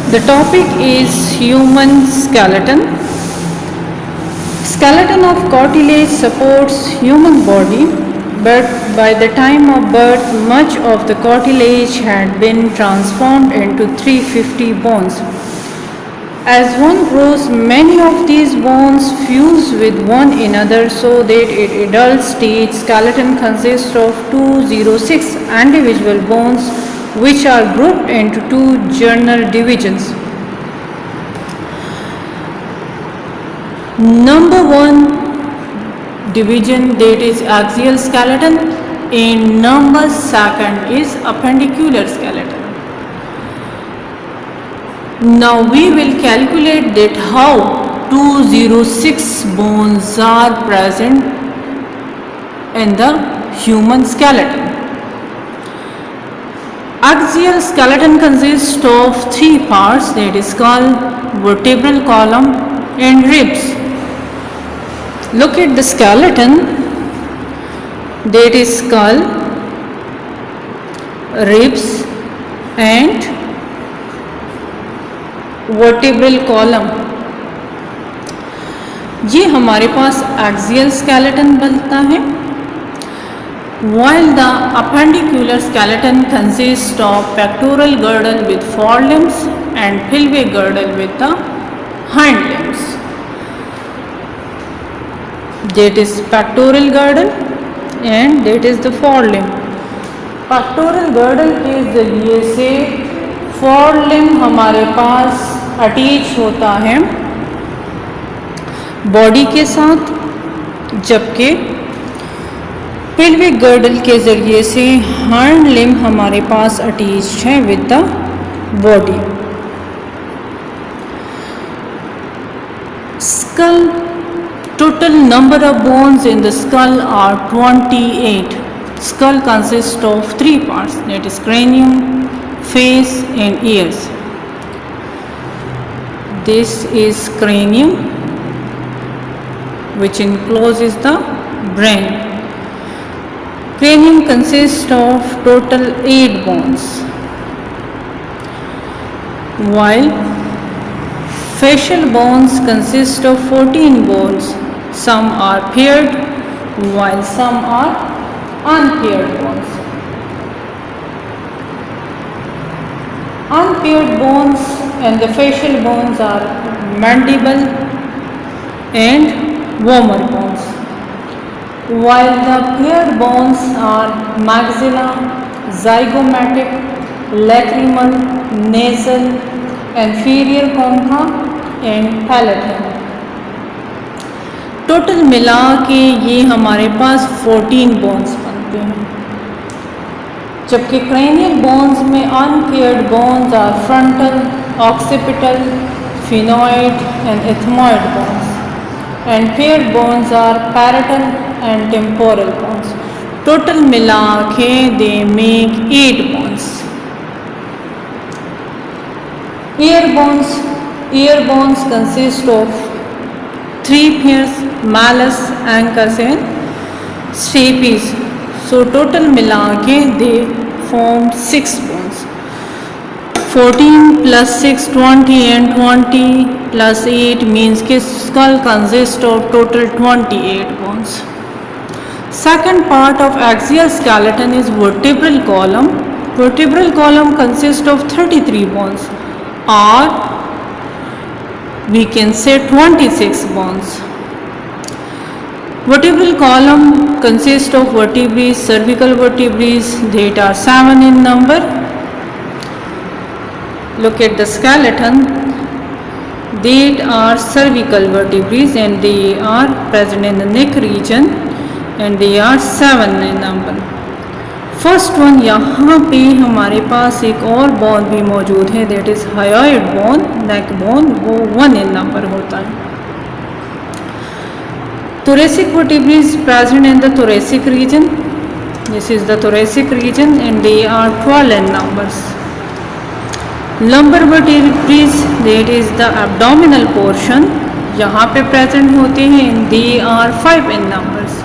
The topic is human skeleton. Skeleton of cartilage supports human body, but by the time of birth, much of the cartilage had been transformed into 350 bones. As one grows, many of these bones fuse with one another so that an adult stage skeleton consists of 206 individual bones which are grouped into two general divisions. Number one division, that is axial skeleton, and number second is appendicular skeleton. Now we will calculate that how 206 bones are present in the human skeleton. Axial skeleton consists of three parts, that is skull, vertebral column and ribs. Look at the skeleton, that is skull, ribs and vertebral column. ये हमारे पास axial skeleton बनता है. while the appendicular skeleton consists of pectoral girdle with forelimbs and pelvic girdle with the hind limbs. That is pectoral girdle and that is the forelimb. Pectoral girdle के जरिए से forelimb हमारे पास attach होता है body के साथ, जबकि पेल्विक गर्डल के ज़रिए से हाइंड लिम्ब हमारे पास अटैच है with the body. Skull, total number of bones in the skull are 28. Skull consists of three parts, that is cranium, face and ears. This is cranium, which encloses the brain. Cranium consists of total 8 bones, while facial bones consist of 14 bones. Some are paired, while some are unpaired bones. Unpaired bones and the facial bones are mandible and vomer bones, while the paired bones are maxilla, zygomatic, lacrimal, nasal, inferior concha and palatal. Total मिला के ये हमारे पास 14 bones बनते हैं, जबकि cranial bones में unpaired bones are frontal, occipital, sphenoid and ethmoid bones, and paired bones are parietal and temporal bones. Total मिला के they make 8 bones. Ear bones consist of 3 pairs, malleus, ancus and stapes. So total मिला के they form 6 bones. 14 plus 6 20 and 20 plus 8 means कि skull consists of total 28 bones. Second part of axial skeleton is vertebral column. Vertebral column consists of 33 bones, or we can say 26 bones. Vertebral column consists of vertebrae, cervical vertebrae that are 7 in number. Look at the skeleton. That are cervical vertebrae and they are present in the neck region and they are 7 in number. First one, यहाँ पे हमारे पास एक और bone भी मौजूद है, that is hyoid bone, neck bone, वो 1 in number होता है. thoracic vertebrae is present in the thoracic region. This is the thoracic region and they are 12 in numbers. lumbar vertebrae, that is the abdominal portion, यहाँ पे present होते हैं, they are 5 in numbers.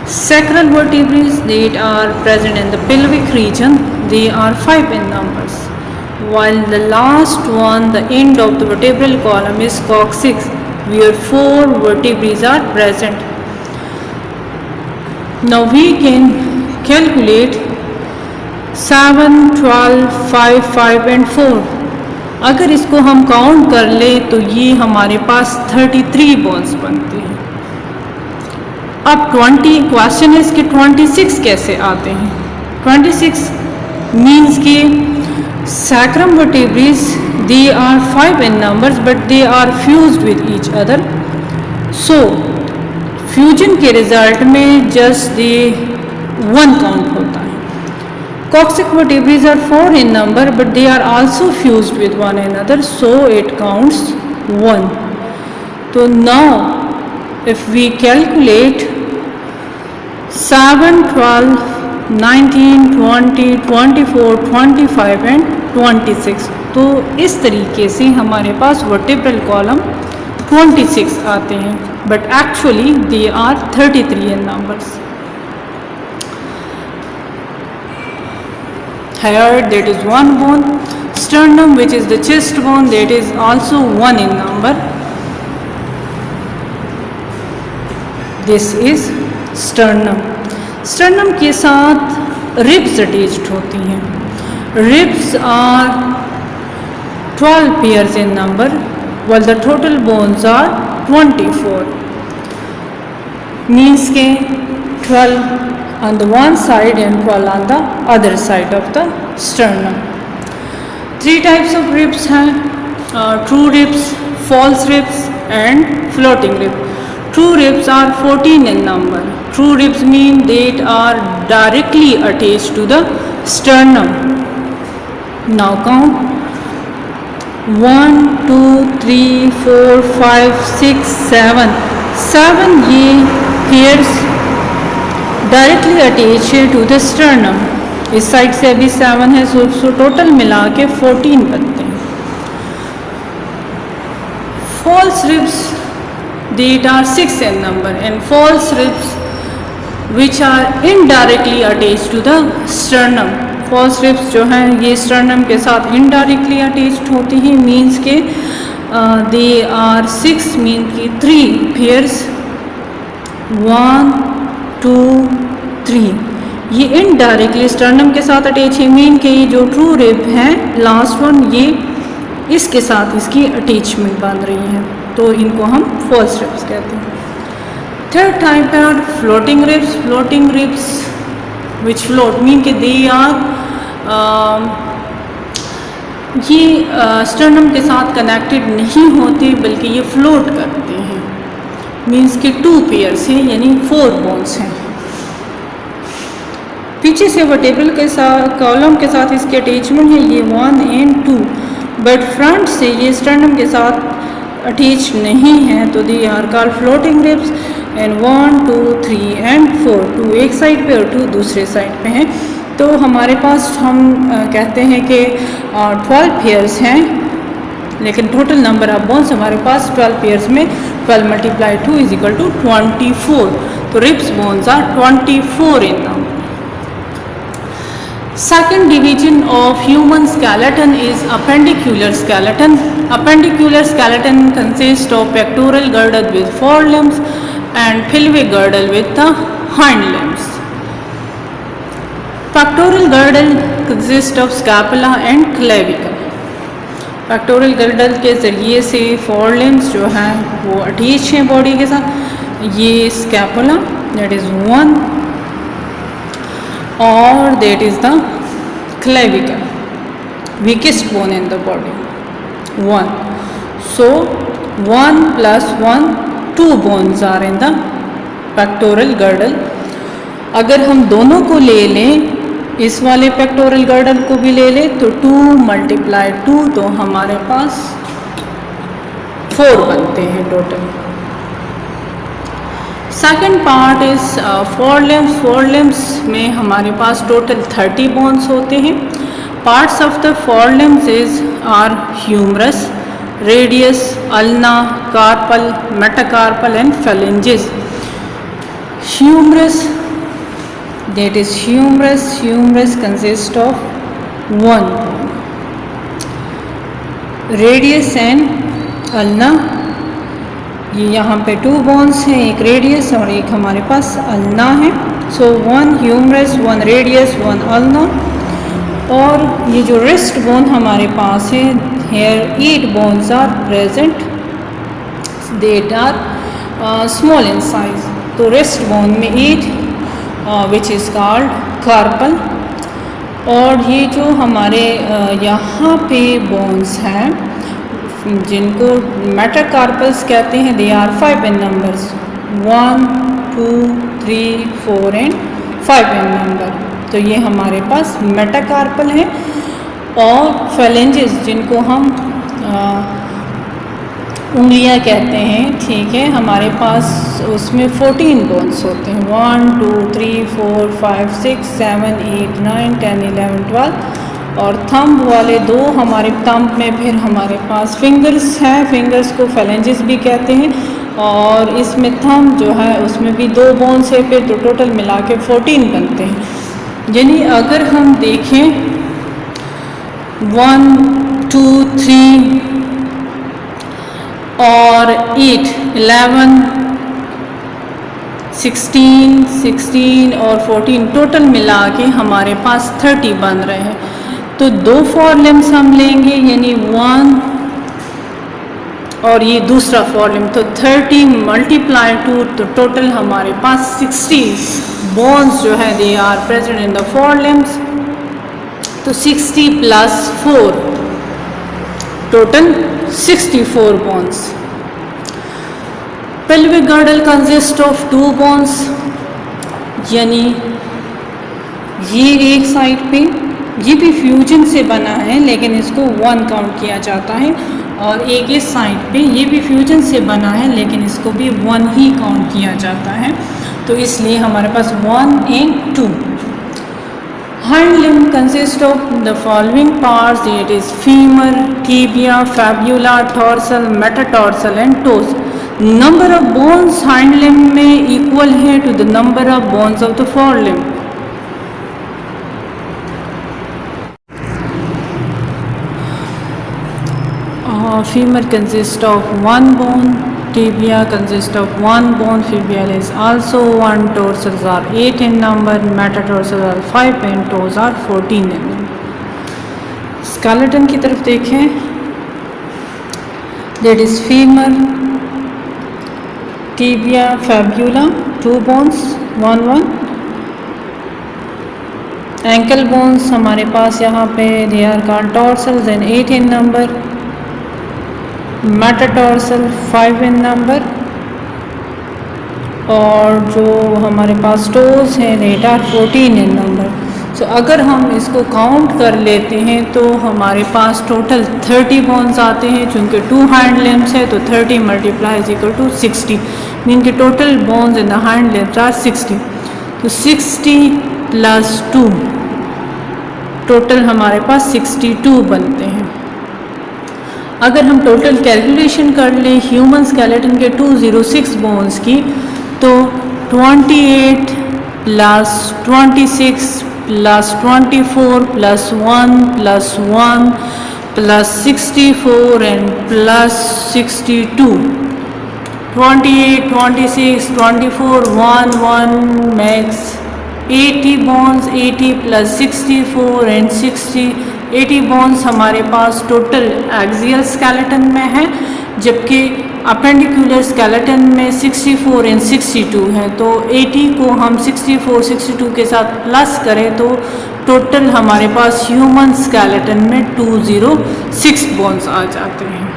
Sacral vertebrae that are present in the pelvic region, they are 5 in numbers, while the last one, the end of the vertebral column, is coccyx, where 4 vertebrae are present. Now we can calculate 7, 12, 5, 5 and 4. अगर इसको हम count कर ले तो ये हमारे पास 33 bones बनते हैं. अब 20 क्वेश्चन है कि 26 कैसे आते हैं. 26 मीन्स कि sacrum vertebrae, they are 5 in numbers but they are fused with each other. So fusion के रिजल्ट में जस्ट दे 1 काउंट होता है. Coccyx vertebrae are 4 in number but they are also fused with one another, so it counts 1. So now if we calculate 7, 12, 19, 20, 24, 25 and 26, तो इस तरीके से हमारे पास vertebral column 26 आते हैं, but actually they are 33 in numbers. Here that is 1 bone. Sternum, which is the chest bone, that is also 1 in number. This is sternum. Sternum के साथ ribs attached होती हैं. Ribs are 12 pairs in number, while the total bones are 24. Means के 12 on the one side and 12 on the other side of the sternum. 3 types of ribs हैं, true ribs, false ribs and floating ribs. True ribs are 14 in number. True ribs mean they are directly attached to the sternum. Now count 1, 2, 3, 4, 5, 6, 7. 7 ये pairs directly attach है to the sternum. इस side से अभी 7 है, so total मिला के 14 बनते हैं. False ribs that are 6 in number and false ribs which are indirectly attached to the sternum. false ribs जो हैं ये sternum के साथ indirectly attached होती हैं, means के they are 6 mean कि 3 pairs 1, 2, 3 ये इनडायरेक्टली स्टर्नम के साथ अटैच है. मीन के ये जो ट्रू रिब हैं लास्ट वन ये इसके साथ इसकी अटैचमेंट बन रही है, तो इनको हम फॉल्स रिब्स कहते हैं. थर्ड टाइप है फ्लोटिंग रिब्स. फ्लोटिंग रिब्स विच फ्लोट मीन के दे आर ये स्टर्नम के साथ कनेक्टेड नहीं होते बल्कि ये फ्लोट करते हैं. मीन्स के 2 पेयर्स हैं यानी 4 बोन्स हैं. पीछे से वर्टेब्रल के साथ कॉलम के साथ इसके अटैचमेंट है ये 1 and 2, बट फ्रंट से ये स्टर्नम के साथ अटैच नहीं है, तो they are called floating ribs. And 1, 2, 3 and 4 2 एक साइड पे और 2 दूसरे साइड पे हैं. तो हमारे पास हम कहते हैं कि 12 पेयर्स हैं, लेकिन टोटल नंबर ऑफ बोन्स हमारे पास 12 पेयर्स में 12 × 2 = 24. तो ribs bones are 24 in number. Second division of human skeleton is appendicular skeleton. Appendicular skeleton consists of pectoral girdle with forelimbs and pelvic girdle with the hind limbs. Pectoral girdle consists of scapula and clavicle. Pectoral girdle के ज़रिए से forelimbs जो हैं वो attach हैं body के साथ. ये scapula that is 1 or that is the clavicle, weakest bone in the body, 1. So 1 + 1 2 bones are in the pectoral girdle. अगर हम दोनों को ले लें, इस वाले पेक्टोरल गर्डल को भी ले लें, तो 2 × 2 तो हमारे पास 4 बनते हैं total. Second part is forelimbs. Forelimbs में हमारे पास टोटल 30 बोन्स होते हैं. Parts of the forelimbs are humerus, radius, ulna, carpal, metacarpal and phalanges. Humerus, that is humerus consists of 1 bone. Radius and ulna. ये यहाँ पे 2 बोन्स हैं, एक रेडियस और एक हमारे पास अल्ना है। So 1 humerus, 1 radius, 1 ulna. और ये जो रिस्ट बोन हमारे पास है, here 8 bones are present, that are small in size. तो रिस्ट बोन में 8 विच इज़ कॉल्ड कार्पल। और ये जो हमारे यहाँ पे बोन्स हैं जिनको मेटाकार्पल्स कहते हैं, they are 5 in numbers, 1 2 3 4 and 5 in number. तो ये हमारे पास मेटाकार्पल है। और फेलेंजेस जिनको हम उंगलियां कहते हैं, ठीक है, हमारे पास उसमें 14 बोन्स होते हैं, 1 2 3 4 5 6 7 8 9 10 11 12। और थंब वाले 2 हमारे थंब में फिर हमारे पास फिंगर्स हैं, फिंगर्स को फेलेंजेस भी कहते हैं। और इसमें थंब जो है उसमें भी 2 बोन्स है, फिर तो टोटल मिला के 14 बनते हैं। यानी अगर हम देखें 1 2 3 और 8 11 16 और 14 टोटल मिला के हमारे पास 30 बन रहे हैं। तो 2 फोरलिम्स हम लेंगे, यानी 1 और ये दूसरा फोरलिम, तो 30 मल्टीप्लाई 2, तो टोटल हमारे पास 60 बोन्स जो है they are present in the forelimbs. तो 60 plus 4 total 64 bones. Pelvic girdle consist of 2 bones, यानी ये एक साइड पे, ये भी फ्यूजन से बना है लेकिन इसको 1 काउंट किया जाता है। और एक इस साइड पे ये भी फ्यूजन से बना है लेकिन इसको भी 1 ही काउंट किया जाता है। तो इसलिए हमारे पास 1 and 2। Hind limb consists of the following parts, it is femur, tibia, fibula, dorsal, metatarsal and toes. Number of bones hind limb में equal है to the number of bones of the forelimb. Femur consists of 1 bone, tibia consists of 1 bone, fibula is also 1, dorsals are 8 in number, metatarsals are 5 and toes are 14 in number. Skeleton की तरफ देखें, that is femur, tibia, fibula, 2 bones, 1 ankle bones हमारे पास यहाँ पे they are called dorsals and 8 in number, metatarsal 5 in number. और जो हमारे पास toes हैं रेट आर 14 इन नंबर। सो अगर हम इसको काउंट कर लेते हैं तो हमारे पास टोटल 30 बोन्स आते हैं, चूँकि 2 हैंड लिम्स है तो 30 multiply is equal to 60, mean के total bones in the hand limbs are 60। तो 60 प्लस 2 टोटल हमारे पास 62 बनते हैं। अगर हम टोटल कैलकुलेशन कर लें ह्यूमन स्केलेटन के 206 बोन्स की, तो 28 plus 26 plus 24 plus 1 plus 1 plus 64 and plus 62, 28 26 24 1 max 80 bones, 80 plus 64 and 80 bones हमारे पास टोटल एक्सियल स्केलेटन में है, जबकि अपेंडिकुलर स्केलेटन में 64 एंड 62 है। तो 80 को हम 64 62 के साथ प्लस करें तो टोटल हमारे पास ह्यूमन स्केलेटन में 206 बोन्स आ जाते हैं।